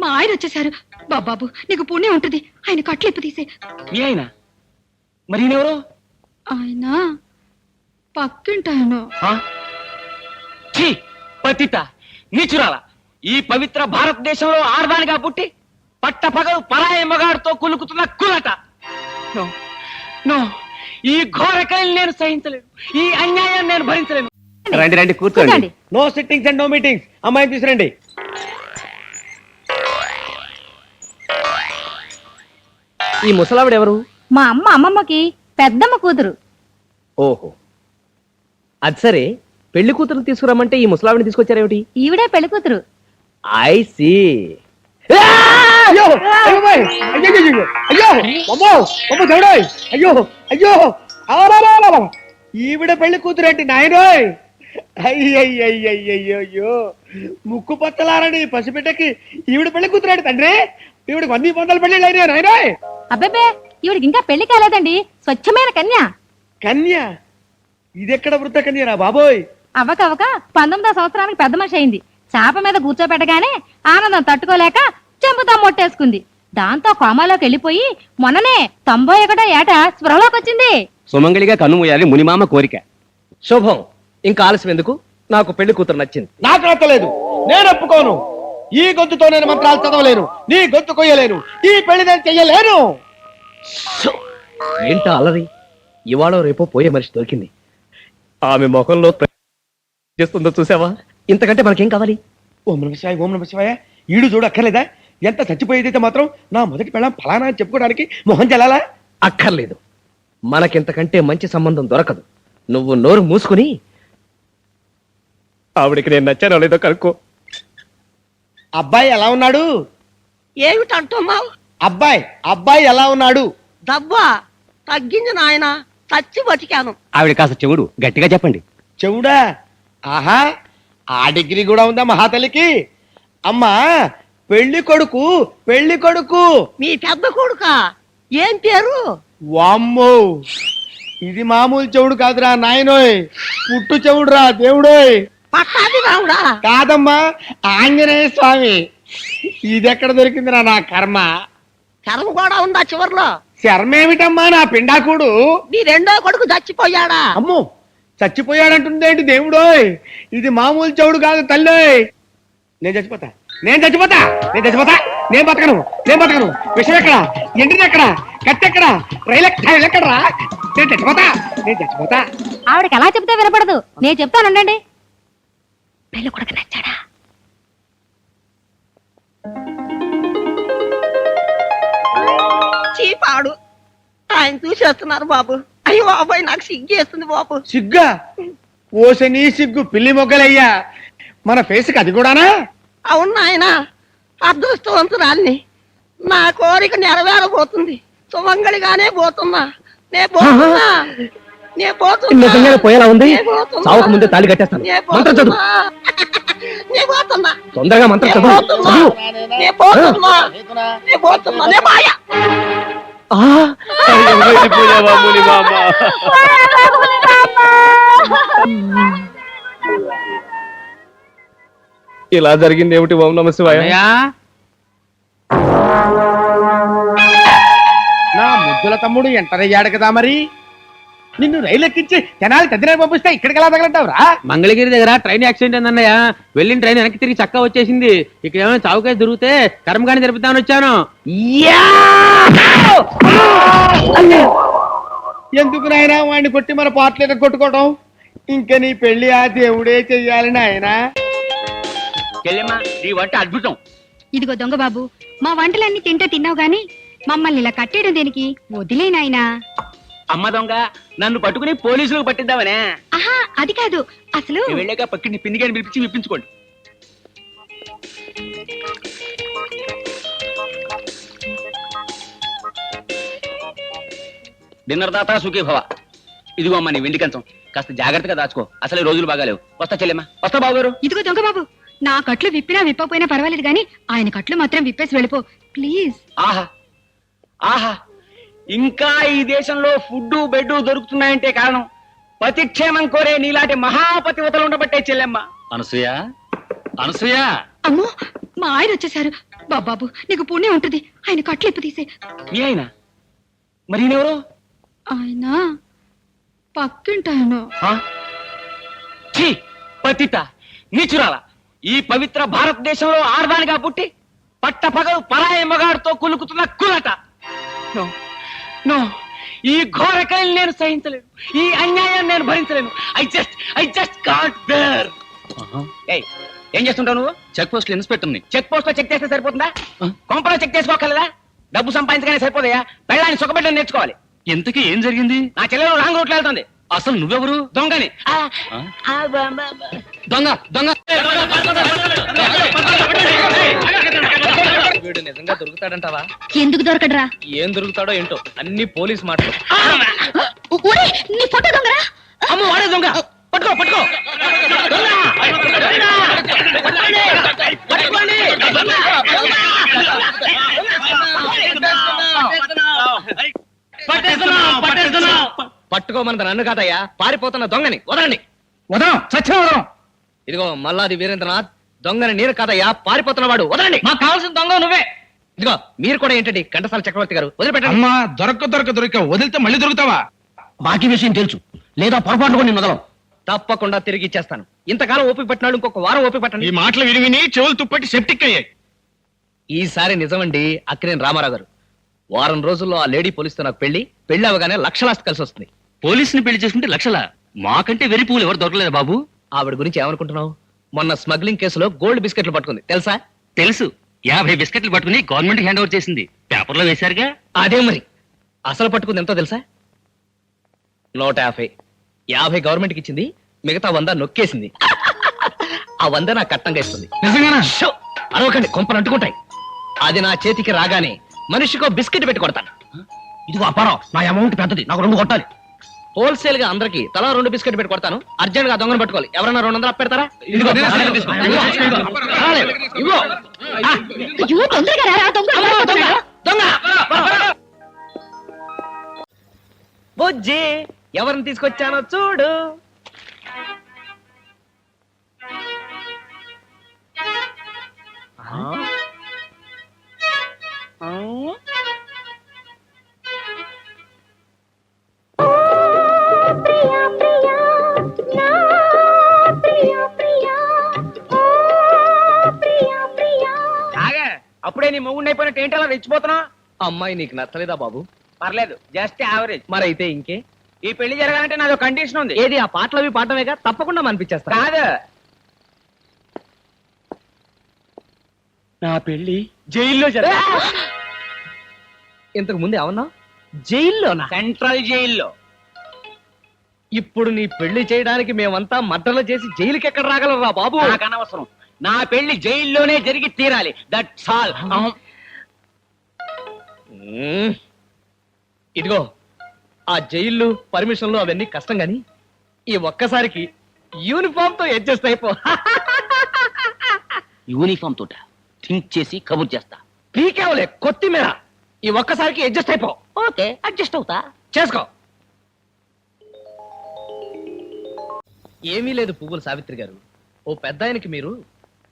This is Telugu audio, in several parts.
మా ఆయన వచ్చేసారు. బాబాబు నీకు పుణ్యం ఉంటుంది, ఆయన కట్లు ఇప్పు తీసే. మీ ఆయన మరి ఎవరు? ఆయన పక్కింటాయను. పతిత నీచురాల, ఈ పవిత్ర భారతదేశంలో ఆడదానిగా పుట్టి పట్టపగలు పరాయి మగాడితో కులుకుతున్న కులట. నో నో, ఈ ఘోరకల్ని నేను సహించలేను, ఈ అన్యాయాన్ని నేను భరించలేను. రండి రండి కూర్చోండి. No sittings and no meetings. అమ్మాయిని తీసుకురండి. ఈ ముసలావిడ ఎవరు? మా అమ్మమ్మకి పెద్దమ్మ కూతురు. ఓహో, అది సరే. పెళ్లి కూతురు తీసుకురమ్మంటే ఈ ముసలావిడిని తీసుకొచ్చారేమిటి? ఈవిడే పెళ్లి కూతురు. I see. ఈవిడ పెళ్లి కూతురేంటి నాయనోయ్? అయ్యయ్యో, ముక్కు పచ్చలారని పసిబిడ్డకి ఈవిడ పెళ్లి కూతురేంటి తండ్రి? ఈవిడికి 100 పెళ్లిళ్ళు అయినా నాయనోయ్? అబ్బే, ఈవిడికి ఇంకా పెళ్లి కాలేదండి. స్వచ్ఛమైన కన్య. కన్య? ఇదెక్కడ వృద్ధ కన్యరా బాబోయ్? అవ్వకవ్వక 19వ సంవత్సరానికి పెద్ద మనిషి అయింది. చాప మీద కూర్చోబెట్టగానే ఆనందం తట్టుకోలేక చెంపుతా మొట్టేసుకుంది. దాంతో కోమాలోకి వెళ్ళిపోయి మొన్ననే 91వ ఏట స్పృహలోకి వచ్చింది. సుమంగళిగా కన్నుమూయాలి మునిమామ కోరిక. శుభం. ఇంకా ఆలస్యం ఎందుకు? నాకు పెళ్లి కూతురు నచ్చింది. నాకు నచ్చలేదు, నేను ఒప్పుకోను. ఈ గొంతుతో నేను మంత్రాలు చదవలేను, నీ గొంతు కొయ్యలేను, ఈ పెళ్లి నేను చెయ్యలేను. ఏంటా అలరి? ఇవాళ రేపో పోయే మనిషి దొరికింది. ఆమె ముఖంలో చేస్తుందో చూసావా? ఇంతకంటే మనకేం కావాలి? ఓం నమ శివాయ, ఓం నమ శివాయ. ఈడు చూడు అక్కర్లేదా? ఎంత చచ్చిపోయేదైతే మాత్రం నా మొదటి పెళ్ళం ఫలానా అని చెప్పుకోవడానికి మొహం చెల్లాలా? అక్కర్లేదు. మనకింతకంటే మంచి సంబంధం దొరకదు. నువ్వు నోరు మూసుకుని ఆవిడికి నేను నచ్చానో లేదో కనుక్కో. అబ్బాయి ఎలా ఉన్నాడు? ఏమిటంటున్నావు? అబ్బాయి ఎలా ఉన్నాడు? దవ్వా తగ్గింది నాయన, చచ్చి బతికాను. ఆవిడ కాస్త చెవుడు, గట్టిగా చెప్పండి. చెవుడా? ఆహా, ఆ డిగ్రీ కూడా ఉందా మహాతల్లికి? అమ్మా, పెళ్లి కొడుకు మీ పెద్ద కొడుక ఏం పేరు? వామ్మో, ఇది మామూలు చెవుడు కాదురా నాయనోయ్, పుట్టు చెవుడురా దేవుడోయ్. పట్టాది రావుడా? కాదమ్మా, ఆంజనేయ స్వామి. ఇదెక్కడ దొరికిందిరా నా కర్మ? కర్మ కూడా ఉందా చివర్లో? శర్మేమిటమ్మా నా పిండాకుడు? నీ రెండో కొడుకు చచ్చిపోయాడా? అమ్మో, చచ్చిపోయాడంటుందేంటి దేవుడోయ్? ఇది మామూలు చెవుడు కాదు తల్లోయ్. నేను చచ్చిపోతా. నేను బతకను. విషయం ఎక్కడ? ఎండిది ఎక్కడ? కత్తి ఎక్కడ? రైలు ఎక్కడరా? నేను చచ్చిపోతా. ఆవిడకి ఎలా చెప్తే వినపడదు, నేను చెప్తానుండండి. పెళ్లి కొడుకు నచ్చాడా? చీపాడు, ఆయన చూసేస్తున్నారు బాబు. అయ్యో బాబాయ్, నాకు సిగ్గేస్తుంది బాబు. సిగ్గా? ఓసని సిగ్గు పిల్లి మొగ్గలయ్యా, మన ఫేస్కి అది కూడానా? అవును నాయన, అదృష్టవంతురాల్ని. నా కోరిక నెరవేరబోతుంది. సుమంగళిగానే పోతున్నా. పోయేలా ఉంది. సావుకు ముందే తాళి కట్టేస్తాను. మంత్రం చదువు. తొందరగా మంత్రం చదువు. ఇలా జరిగింది ఏమిటి? ఓం నమ శివాయ. నా ముద్దుల తమ్ముడు ఎంటర్ అయ్యాడు కదా, మరి నిన్ను రైలు ఎక్కించి జనాలు తదిన పంపిస్తే ఇక్కడికి ఎలా తగలంటావురా? మంగళగిరి దగ్గర ట్రైన్ యాక్సిడెంట్ అయిందన్నయ్య. వెళ్ళిన ట్రైన్ వెనక్కి తిరిగి చక్కా వచ్చేసింది. ఇక్కడ ఏమైనా చావుకేసి దొరికితే కర్మగాని జరుపుతామని వచ్చాను. ఎందుకు నాయనా వాడిని కొట్టి మన పాటలు కొట్టుకోవడం? ఇంకా నీ పెళ్లి ఆ దేవుడే చెయ్యాలి నాయనా. ఈ వంట అద్భుతం. ఇదిగో దొంగ బాబు, మా వంటలన్నీ తిన్నావు గాని మమ్మల్ని ఇలా కట్టేయడం దేనికి? వదిలే నాయనా. అమ్మ దొంగ, నన్ను పట్టుకుని పోలీసులకు పట్టిద్దామనే? ఆహా, అది కాదు. అసలు వెళ్ళాక పక్కింటి పిండిగాని పిలిపించి విప్పించుకోండి. డిన్నర్ దాతా సుఖీ భవ. ఇదిగో అమ్మ నీ వెండి కంచం, కాస్త జాగ్రత్తగా దాచుకో. అసలు ఈ రోజులు బాగాలేవు. వస్తా చెల్లెమ్మా. వస్తా బాబు గారు. ఇదిగో దొంగ బాబు, నా కట్లు విప్పినా విప్పకపోయినా పర్వాలేదు గాని ఆయన కట్లు మాత్రం విప్పేసి వెళ్ళిపో ప్లీజ్. ఆహా ఆహా, ఇంకా ఈ దేశంలో ఫుడ్డు బెడ్ దొరుకుతున్నాయంటే కారణం పతిక్షేమం కోరే నీలాంటి మహాపతివతలు ఉండబట్టే చెల్లెమ్మ. అనసూయ. అమ్మో, మా ఆయన వచ్చేసారు. బాబాబు నీకు పుణ్యం ఉంటుంది ఆయన కట్లిప్పు తీసే. మీ ఆయన మరి ఈయనెవరు? ఆయన పక్కింటాయను. ఛీ, పతిత నీచురాల, ఈ పవిత్ర భారతదేశంలో ఆడదానిగా పుట్టి పట్టపగలు పరాయి మగాడితో కులుకుతున్న కులట. నో నో, ఈ ఘోరకల్ని నేను సహించలేను, ఈ అన్యాయాన్ని నేను భరించలేను. I just can't bear. ఏం చేస్తుంటావు నువ్వు? చెక్ పోస్ట్ ఇన్స్పెక్టర్ ని. చెక్ పోస్ట్ లో చెక్ చేస్తే సరిపోతుందా? కొంపలో చెక్ చేసుకోగలదా? డబ్బు సంపాదించగానే సరిపోదయా? పెళ్ళాన్ని సుఖపెట్టడం నేర్చుకోవాలి. ఎంతకీ ఏం జరిగింది? నా చెల్లెలు రాంగ్ రూట్లో వెళ్తుంది. అసలు నువ్వెవరు? దొంగని. దొంగ దొంగ వీడు నిజంగా దొరుకుతాడంటావా? ఎందుకు దొరకడరా? ఏం దొరుకుతాడో ఏంటో, అన్ని పోలీస్ మాటలు. నీ ఫోటో దొంగరా? అమ్మ వాడే దొంగ. పట్టుకో పట్టుకో. పట్టుకోమన్నది నన్ను కాదయ్యా, పారిపోతున్న దొంగని. వదలండి. వదం సత్యం వదం. ఇదిగో మల్లాది వీరేంద్రనాథ్, దొంగని నేను కాదయ్యా, పారిపోతున్న వాడు. వదలండి. మాకు కావాల్సిన దొంగ నువ్వే. ఇదిగో మీరు కూడా ఏంటండి ఘంటసాల చక్రవర్తి గారు, వదిలిపెట్టండి. అమ్మా దొరక వదిలితే మళ్ళీ దొరుకుతావా? బాకీ విషయం తెలుసు, లేదా పొరపాటు కూడా నేను వదలం. తప్పకుండా తిరిగి ఇచ్చేస్తాను. ఇంతకాలం ఓపిక పట్టినాడు, ఇంకొక వారం ఓపిక పట్టండి. ఈ మాటలు విని విని చెవులు తుప్పట్టి సెప్టిక్ అయ్యాయి. ఈసారి నిజమండి అక్కినేని రామారావు గారు. వారం రోజుల్లో ఆ లేడీ పోలీసుతో నాకు పెళ్లి అవగానే లక్షలాస్తి కలిసి వస్తుంది. పోలీసుని పెళ్లి చేసుకుంటే లక్షల? మాకంటే వెరి పువ్వులు ఎవరు దొరకలేదు బాబు. ఆవిడ గురించి ఏమనుకుంటున్నావు? మొన్న స్మగ్లింగ్ కేసులో గోల్డ్ బిస్కెట్లు పట్టుకుంది, తెలుసా? తెలుసు, 50 బిస్కెట్లు పట్టుకుని గవర్నమెంట్ హ్యాండ్ ఓవర్ చేసింది. పేపర్లో వేశారుగా. అదే మరి. అసలు పట్టుకుంది ఎంతో తెలుసా? 150. 50 గవర్నమెంట్కి ఇచ్చింది, మిగతా 100 నొక్కేసింది. ఆ 100 నాకు కట్టంగా ఇస్తుంది. నిజంగానా? షో! అరవకండి, కొంపలు అంటుకుంటాయి. అది నా చేతికి రాగానే మనిషికో బిస్కెట్ పెట్టి కొడతాను. ఇదిగో అపారం, నా అమౌంట్ పెద్దది, నాకు 2 కొట్టాలి. హోల్సేల్ గా అందరికి తలా 2 బిస్కెట్ పెట్టి కొడతాను. అర్జెంట్ గా దొంగను పట్టుకోవాలి. ఎవరన్నా 200 అప్పెడతారా? ఇదిగో, నేను అసలు తీసుకో. పర్వాలేదు, ఇవ్వు. తొందరగా రారా, దొంగ! బుజ్జి, ఎవరిని తీసుకొచ్చానో చూడు. అప్పుడే నీ మొగుండి అయిపోయినట్టు ఏంటి అలా రెచ్చిపోతున్నా? అమ్మాయి నీకు నచ్చలేదా బాబు? పర్లేదు, జస్ట్ యావరేజ్. మరైతే ఇంకే. ఈ పెళ్లి జరగాలంటే నాదో కండిషన్ ఉంది. ఏది? ఆ పాటలు అవి పాడటమేగా, తప్పకుండా మనిపించేస్తా. కాదు, నా పెళ్లి జైల్లో జరగాలి. ఇంతకు ముందు ఏమన్నా? జైల్లోనా? సెంట్రల్ జైల్లో. ఇప్పుడు నీ పెళ్లి చేయడానికి మేమంతా మద్దలు చేసి జైలుకి ఎక్కడ రాగలరా బాబు? నాకు అనవసరం, నా పెళ్లి జైల్లోనే జరిగి తీరాలి. That's all. ఇదిగో, ఆ జైళ్ళు పర్మిషన్లు అవన్నీ కష్టం గాని ఈ ఒక్కసారికి యూనిఫామ్ తో అడ్జస్ట్ అయిపో. యూనిఫామ్ తోట థింక్ చేసి కబుర్ చేస్తా. పీకేవలే కొత్తిమీర. ఈ ఒక్కసారికి అడ్జస్ట్ అయిపో. ఓకే, అడ్జస్ట్ అవుతా. చేసుకో. ఏమీ లేదు పువ్వుల సావిత్రి గారు, ఓ పెద్ద ఆయనకి మీరు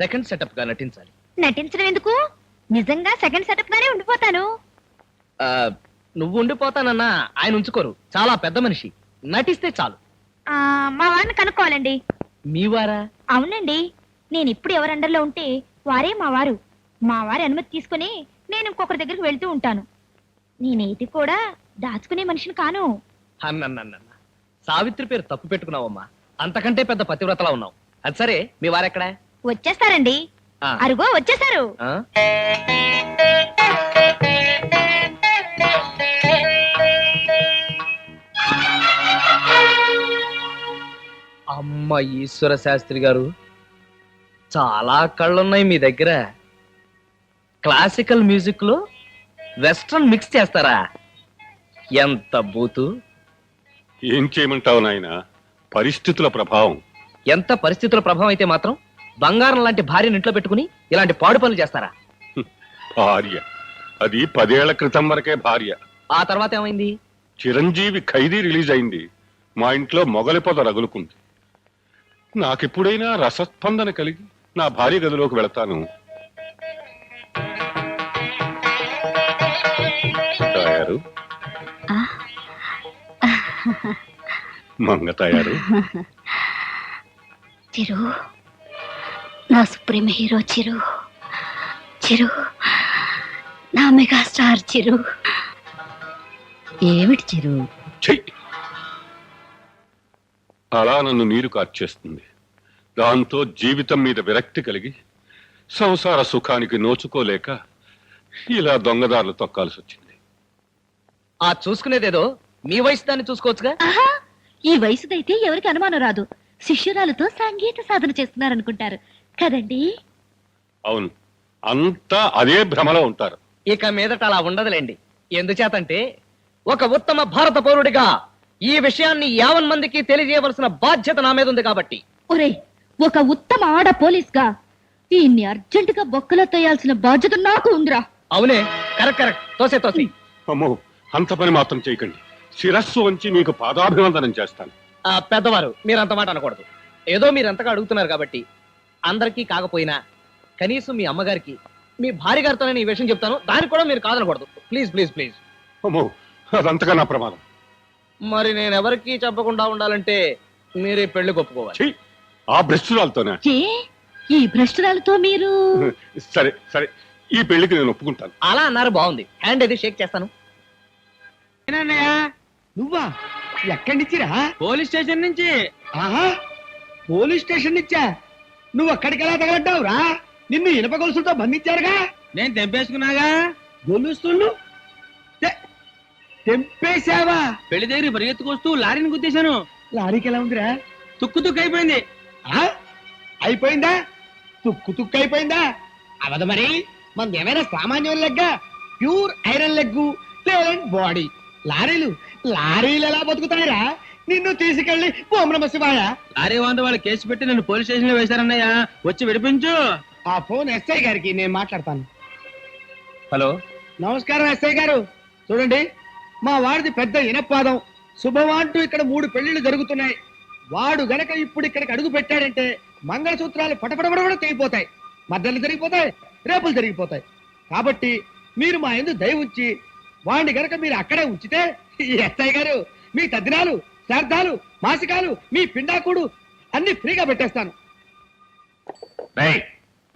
సెకండ్ సెటప్ గా నటించాలి. నటించడం ఎందుకు? నిజంగా సెకండ్ సెటప్ గానే ఉండిపోతాను. ఆ, నువ్వు ఉండిపోతానన్నా ఆయన ఉంచుకోరు, చాలా పెద్ద మనిషి. నటిస్తే చాలు. మా వారిని కనుక్కోవాలండి. మీ వారా? అవునండి, నేను ఇప్పుడు ఎవరి అండర్లో ఉంటే వారే మా వారు. మా వారి అనుమతి తీసుకుని నేను ఇంకొకరి దగ్గరికి వెళ్తూ ఉంటాను. నేనేది కూడా దాచుకునే మనిషిని కాను. అన్నన్న సావిత్రి పేరు తప్పు పెట్టుకున్నావమ్మా. అంతకంటే పెద్ద పతివ్రతలా ఉన్నావు. అది సరే, మీ వారెక్కడా? వచ్చేస్తారండి. ఆ. అరుగో వచ్చేసారు. ఆ? అమ్మ ఈశ్వర శాస్త్రి గారు, చాలా కళ్ళున్నాయి మీ దగ్గర. క్లాసికల్ మ్యూజిక్ లో వెస్ట్రన్ మిక్స్ చేస్తారా? ఎంత బూతు! ఏం చేయమంటావు నాయన, పరిస్థితుల ప్రభావం. ఎంత పరిస్థితుల ప్రభావం అయితే మాత్రం బంగారం లాంటి భార్యను ఇంట్లో పెట్టుకుని ఇలాంటి పాడు పనులు చేస్తారా? భార్య అది 10 ఏళ్ల క్రితం వరకే భార్య. ఆ తర్వాత ఏమైంది? చిరంజీవి ఖైదీ రిలీజ్ అయింది, మా ఇంట్లో మొగలి పొద రగులుకుంది. నాకెప్పుడైనా రసస్పందన కలిగి నా భార్య గదిలోకి వెళతాను. గారు మంగతాయారు చిరు నా సుప్రీం హీరో చిరు చిరు నా మెగాస్టార్ చిరు ఏమిటి చిరు చెయ్యి అలా నన్ను నీరు కార్చేస్తుంది. దాంతో జీవితం మీద విరక్తి కలిగి సంసార సుఖానికి నోచుకోలేక ఇలా దొంగదారులు తొక్కాల్సి వచ్చింది. ఆ చూసుకునేదేదో మీ వయసు దాన్ని చూసుకోవచ్చుగా. ఆహా ఈ వయసుదైతే ఎవరికి అనుమానం రాదు. శిష్యురాలతో సంగీత సాధన చేస్తున్నారనుకుంటారు కదండి. అవును, అంతా అదే భ్రమలో ఉంటారు. ఇక మీదట అలా ఉండదులేండి. ఎందుచేతంటే ఒక ఉత్తమ భారత పౌరుడిగా ఈ విషయాన్ని 50 మందికి తెలియజేయవలసిన బాధ్యత నా మీద ఉంది కాబట్టి. ఒరే ఒక ఉత్తమ ఆడ పోలీస్ గా ఈయన్ని అర్జెంటుగా బొక్కలో తోయాల్సిన బాధ్యత నాకు ఉందిరా. అవునే, కరెక్ట్ కరెక్ట్, తోసే తోసి. అమ్మో, అంత పని మాత్రం చేయకండి. శిరస్సు వంచి మీకు పాదాభివందనం చేస్తాను. పెద్దవారు మీరంత మాట అనకూడదు. ఏదో మీరు ఎంతగా అడుగుతున్నారు కాబట్టి అందరికీ కాకపోయినా కనీసం మీ అమ్మగారికి మీ భార్య గారితో నేను ఈ విషయం చెప్తాను. దానికి కూడా మీరు కాదనకూడదు. Please please please. అమ్మో, అదంతగా నా ప్రమాదం. మరి నేను ఎవరికి చెప్పకుండా ఉండాలంటే మీరే పెళ్లి ఒప్పుకోవాలి. ఛీ, ఆ భ్రష్టురాలతోనే. ఏ ఈ భ్రష్టురాలతో మీరు సరే సరే, ఈ పెళ్లికి నేను ఒప్పుకుంటాను. అలా అన్నారు, బాగుంది. హ్యాండ్ అది షేక్ చేస్తాను. నువ్వా? ఎక్కడి నుంచిరా? పోలీస్ స్టేషన్ నుంచి. ఆహా, పోలీస్ స్టేషన్ నుంచా? నువ్వు అక్కడికి ఎలా తగలడ్డావురా? నిన్ను ఇనప గొలుసులతో బంధించారుగా. నేను తెంపేసుకున్నాగా. గొలుస్తులు తెంపేశావా? పెళ్లి దగ్గర పరిగెత్తుకొస్తూ లారీని గుద్దేశాను. లారీకి ఎలా ఉందిరా? తుక్కు తుక్కు అయిపోయింది. ఆ? అయిపోయిందా? తుక్కు తుక్కు అయిపోయిందా? అవదు మరి. మనది ఏమైనా సామాన్యం లెగ్గా? ప్యూర్ ఐరన్ లెగ్గు, లేదంటే బాడీ. లారీలు ఎలా బతుకుతాయిరా? నిన్ను తీసుకెళ్లి ఓం నమ శివాయ. లారీ వాంట వాళ్ళు కేసు పెట్టి నన్ను పోలీస్ స్టేషన్ లో వేశారన్నయ్య. వచ్చి విడిపించు. ఆ ఫోన్ ఎస్ఐ గారికి నేను మాట్లాడతాను. హలో, నమస్కారం ఎస్ఐ గారు. చూడండి, మా వాడిది పెద్ద ఇనపాదం. శుభవాంటూ ఇక్కడ 3 పెళ్లిళ్ళు జరుగుతున్నాయి. వాడు గనక ఇప్పుడు ఇక్కడికి అడుగు పెట్టాడంటే మంగళసూత్రాలు పటపడబడ తెగిపోతాయి, మద్దలు జరిగిపోతాయి, రేపులు జరిగిపోతాయి. కాబట్టి మీరు మా యందు దయ ఉంచి వాడిని గనక మీరు అక్కడే ఉంచితే ఎస్ఐ గారు మీ తద్దినాలు, శ్రాద్ధాలు, మాసికాలు, మీ పిండాకుడు అన్ని ఫ్రీగా పెట్టేస్తాను.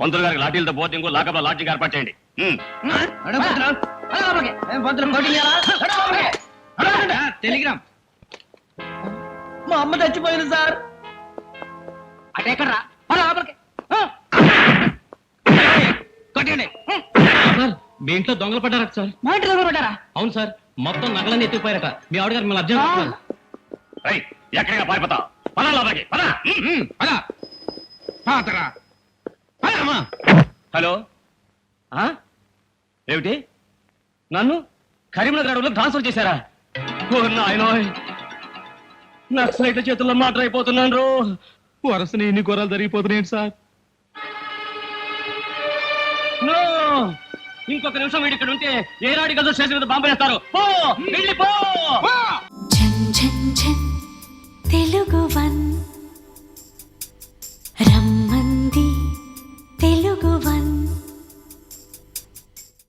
పంతులు గారికి లాఠీలతో బోర్డింగ్ లాకప్లో లాడ్జింగ్ ఏర్పాటు చేయండి. టెలిగ్రామ్. మా అమ్మ చచ్చిపోయింది సార్. అటెక్కడ్రా? మీ ఇంట్లో దొంగలు పడ్డారట సార్. మా ఇంటి దగ్గర పడ్డారా? అవును సార్, మొత్తం నగలన్నీ ఎత్తుకుపోయారట. మీ ఆవిడ గారు మిమ్మల్ని అర్జెంట్. ఎక్కడిగా పారిపోతా? పదా లోపలికి పదా. హలో, ఏమిటి? నన్ను కరీంనగర్ అడవులో ట్రాన్స్ఫర్ చేశారా? ఓ నాయనోయ్, నక్సలైట్ల చేతుల్లో మాటర్ అయిపోతున్నాను. వరసని ఇన్ని ఘోరాలు జరిగిపోతున్నాయి సార్. నో, ఇంకొక నిమిషం వీడి ఇక్కడ ఉంటే ఏ రాడి గదో స్టేషన్ మీద బాంబు వేస్తారు. పో, వెళ్ళిపో. తెలుగు వన్ రమ్మంది తెలుగు వన్.